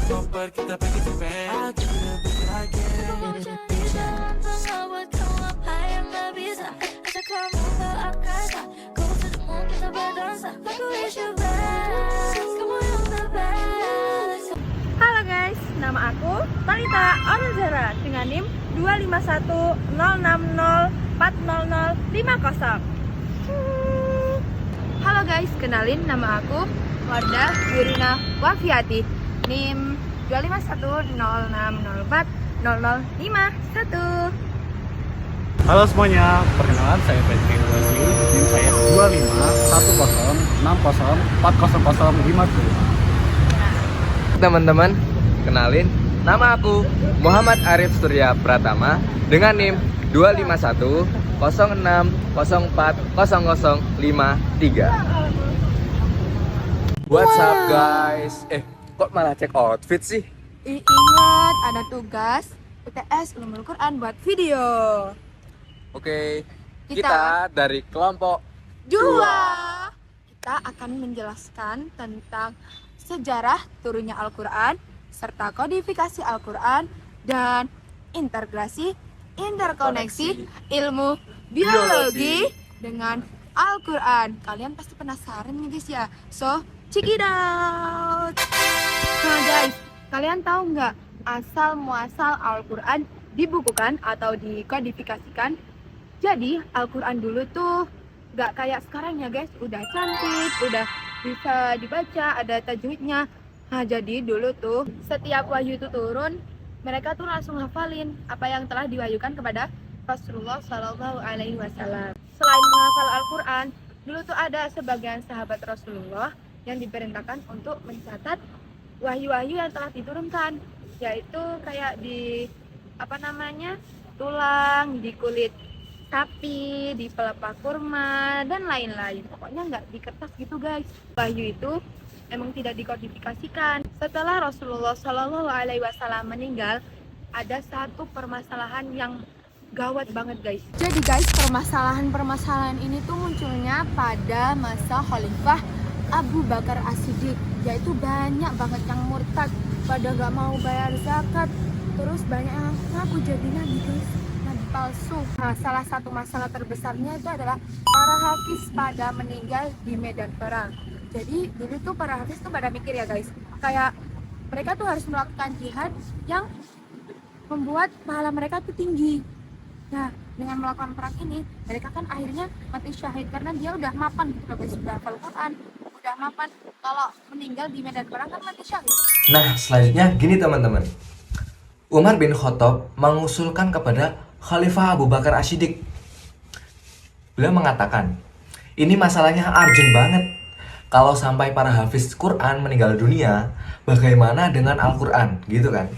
Halo guys, nama aku Talita Onzara dengan NIM 25106040050. Halo guys, kenalin nama aku Wardah Wirina Wafiati NIM 25106040051. Halo semuanya, perkenalan saya Patrick Wesley, NIM saya 251060404050. Teman-teman, kenalin, nama aku Muhammad Arif Surya Pratama dengan NIM 25106040053. What's up guys? Kok malah cek outfit sih? Ingat, ada tugas UTS Ulumul Quran buat video. Oke, Kita kita dari kelompok 2. Kita akan menjelaskan tentang sejarah turunnya Al-Quran, serta kodifikasi Al-Quran, dan interkoneksi ilmu biologi dengan Al-Quran. Kalian pasti penasaran nih guys ya. So, check it out. Nah guys, kalian tahu nggak asal muasal Al-Quran dibukukan atau dikodifikasikan? Jadi Al-Quran dulu tuh nggak kayak sekarang ya guys, udah cantik, udah bisa dibaca, ada tajwidnya. Nah jadi dulu tuh setiap wahyu itu turun, mereka tuh langsung hafalin apa yang telah diwahyukan kepada Rasulullah Shallallahu Alaihi Wasallam. Selain menghafal Al-Quran, dulu tuh ada sebagian sahabat Rasulullah yang diperintahkan untuk mencatat wahyu-wahyu yang telah diturunkan, yaitu kayak di tulang, di kulit sapi, di pelepah kurma, dan lain-lain. Pokoknya nggak di kertas gitu guys. Wahyu itu emang tidak dikodifikasikan. Setelah Rasulullah Shallallahu Alaihi Wasallam meninggal, ada satu permasalahan yang gawat banget guys. Jadi guys, permasalahan ini tuh munculnya pada masa Khalifah Abu Bakar As-Siddiq, yaitu banyak banget yang murtad, pada nggak mau bayar zakat, terus banyak yang ngaku jadi nabi guys, nabi palsu. Nah, salah satu masalah terbesarnya itu adalah para hafiz pada meninggal di medan perang. Jadi dulu tuh para hafiz tuh pada mikir ya guys, kayak mereka tuh harus melakukan jihad yang membuat pahala mereka tuh tinggi. Nah, dengan melakukan perang ini, mereka kan akhirnya mati syahid karena dia udah mapan gitu guys, sudah hafal Quran, udah mapan. Kalau meninggal di medan perang kan mati syahid. Nah, selanjutnya gini teman-teman. Umar bin Khattab mengusulkan kepada Khalifah Abu Bakar As-Siddiq. Beliau mengatakan, ini masalahnya urgent banget. Kalau sampai para hafiz Quran meninggal dunia, bagaimana dengan Al-Quran? Gitu kan.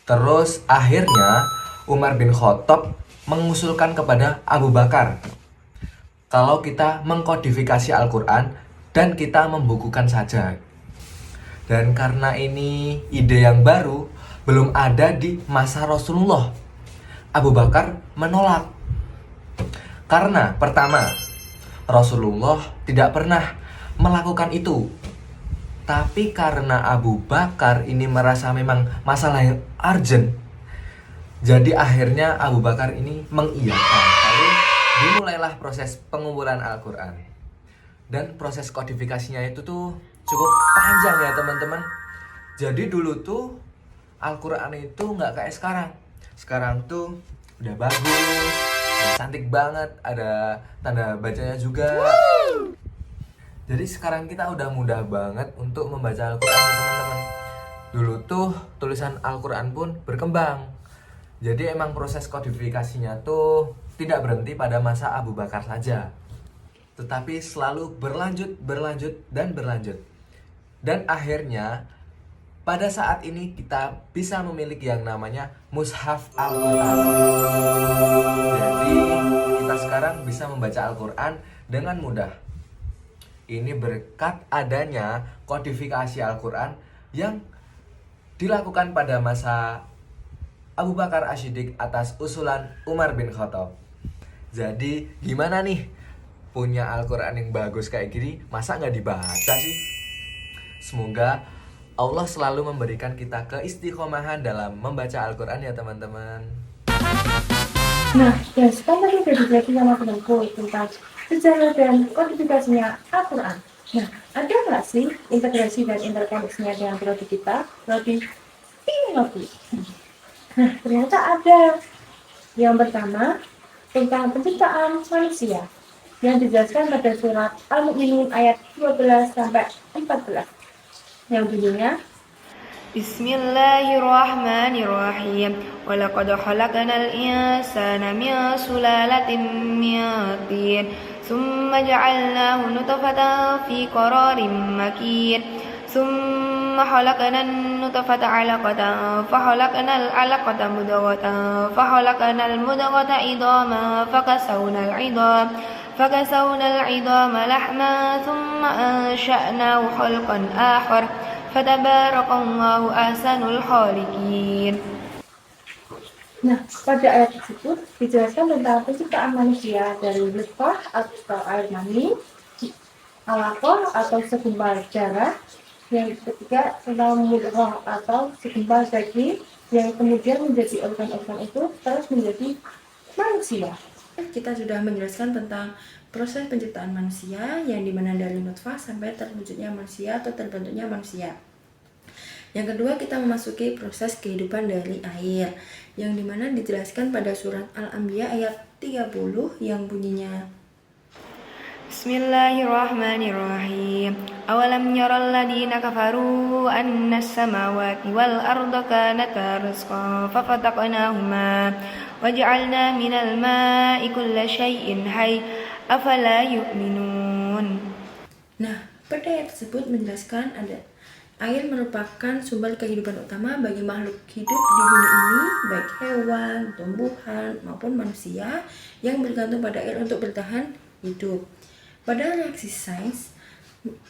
Terus akhirnya Umar bin Khattab mengusulkan kepada Abu Bakar, kalau kita mengkodifikasi Al-Quran dan kita membukukan saja. Dan karena ini ide yang baru, belum ada di masa Rasulullah, Abu Bakar menolak. Karena pertama, Rasulullah tidak pernah melakukan itu. Tapi karena Abu Bakar ini merasa memang masalah yang urgent, jadi akhirnya Abu Bakar ini mengiyakan. Lalu dimulailah proses pengumpulan Al-Quran. Dan proses kodifikasinya itu tuh cukup panjang ya teman-teman. Jadi dulu tuh Al-Quran itu nggak kayak sekarang. Sekarang tuh udah bagus, udah cantik banget, ada tanda bacanya juga. Jadi sekarang kita udah mudah banget untuk membaca Al-Quran teman-teman. Dulu tuh tulisan Al-Quran pun berkembang. Jadi emang proses kodifikasinya tuh tidak berhenti pada masa Abu Bakar saja, tetapi selalu berlanjut dan berlanjut. Dan akhirnya pada saat ini kita bisa memiliki yang namanya Mushaf Al-Quran. Jadi kita sekarang bisa membaca Al-Quran dengan mudah. Ini berkat adanya kodifikasi Al-Quran yang dilakukan pada masa Abu Bakar As-Siddiq atas usulan Umar bin Khattab. Jadi gimana nih? Punya Al-Quran yang bagus kayak gini, masa nggak dibaca sih? Semoga Allah selalu memberikan kita keistiqomahan dalam membaca Al-Quran ya teman-teman. Nah, dan sekarang tadi udah dijelasin sama temanku tentang sejarah dan kodifikasinya Al-Quran. Nah, ada nggak sih integrasi dan interkoneksinya dengan prodi kita, prodi teknologi? Nah, ternyata ada. Yang pertama, tentang penciptaan manusia yang dijelaskan pada surat Al-Mu'minun ayat 12 sampai 14 yang bunyinya Bismillahirrahmanirrahim. Walaqad khalaqnal insana min sulalatin min tin, thumma ja'alnahu nutfatan fi qararin makin. Thumma khalaqnan nutfata 'alaqatan, fa khalaqnal 'alaqata mudghatan, fa khalaqnal mudghata idhaman, فكسونا العظام لحما ثم أنشأناه خلقا آخر فتبارك الله أحسن الخالقين. Nah, pada ayat tersebut dijelaskan tentang penciptaan manusia dari nutfah atau air mani, alaqah atau segumpal darah, yang ketiga tentang mudghah atau segumpal daging yang kemudian menjadi organ-organ itu terus menjadi manusia. Kita sudah menjelaskan tentang proses penciptaan manusia yang dimana dari nutfah sampai terwujudnya manusia atau terbentuknya manusia. Yang kedua, kita memasuki proses kehidupan dari air yang dimana dijelaskan pada surat Al-Anbiya ayat 30 yang bunyinya Bismillahirrahmanirrahim. Awalam yaral ladina kafaru anna as-samawati wal arda kanata rizqan fafataqnahuma waj'alna minal ma'i kulla syai'in hayy afala yu'minun. Nah, pada ayat tersebut menjelaskan ada air merupakan sumber kehidupan utama bagi makhluk hidup di bumi ini, baik hewan, tumbuhan maupun manusia yang bergantung pada air untuk bertahan hidup. Pada reaksi sains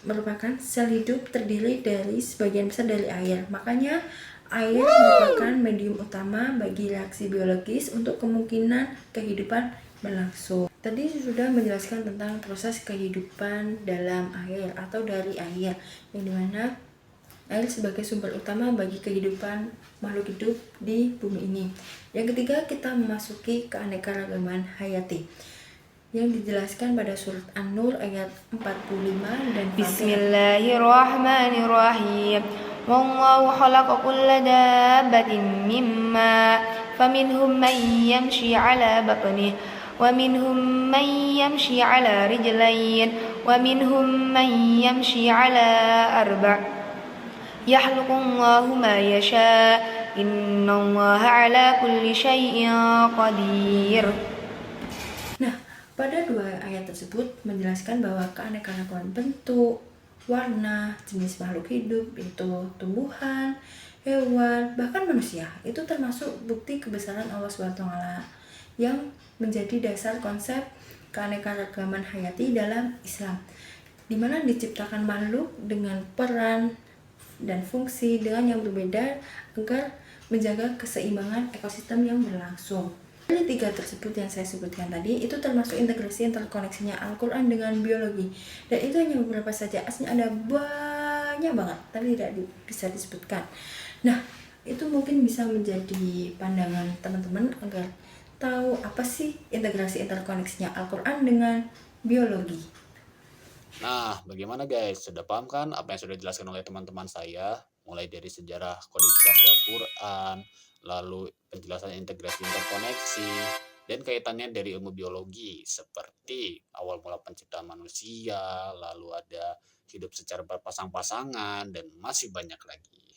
merupakan sel hidup terdiri dari sebagian besar dari air. Makanya air merupakan medium utama bagi reaksi biologis untuk kemungkinan kehidupan berlangsung. Tadi sudah menjelaskan tentang proses kehidupan dalam air atau dari air, yang dimana air sebagai sumber utama bagi kehidupan makhluk hidup di bumi ini. Yang ketiga, kita memasuki keanekaragaman hayati yang dijelaskan pada surat An-Nur ayat 45 dan Bismillahirrahmanirrahim. Wallahu khalaqa kulla dabbatin mimma faminhum man yamshi 'ala batnihi wa minhum man yamshi 'ala rijlayn wa minhum man yamshi 'ala arba' yakhluqullahu ma yasha innallaha 'ala kulli syai'in qadir. Pada dua ayat tersebut menjelaskan bahwa keanekaragaman bentuk, warna, jenis makhluk hidup, yaitu tumbuhan, hewan, bahkan manusia, itu termasuk bukti kebesaran Allah SWT yang menjadi dasar konsep keanekaragaman hayati dalam Islam, di mana diciptakan makhluk dengan peran dan fungsi dengan yang berbeda agar menjaga keseimbangan ekosistem yang berlangsung. Dari tiga tersebut yang saya sebutkan tadi, itu termasuk integrasi interkoneksinya Al-Quran dengan biologi. Dan itu hanya beberapa saja, aslinya ada banyak banget, tapi tidak bisa disebutkan. Nah, itu mungkin bisa menjadi pandangan teman-teman agar tahu apa sih integrasi interkoneksinya Al-Quran dengan biologi. Nah, bagaimana guys? Sudah paham kan apa yang sudah dijelaskan oleh teman-teman saya? Mulai dari sejarah kodifikasi Al-Quran, lalu penjelasan integrasi interkoneksi, dan kaitannya dari ilmu biologi seperti awal mula penciptaan manusia, lalu ada hidup secara berpasang-pasangan, dan masih banyak lagi.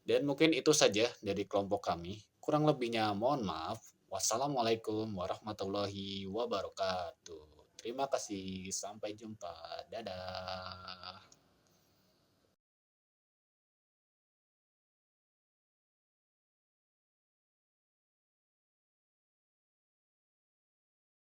Dan mungkin itu saja dari kelompok kami. Kurang lebihnya mohon maaf. Wassalamualaikum warahmatullahi wabarakatuh. Terima kasih. Sampai jumpa. Dadah.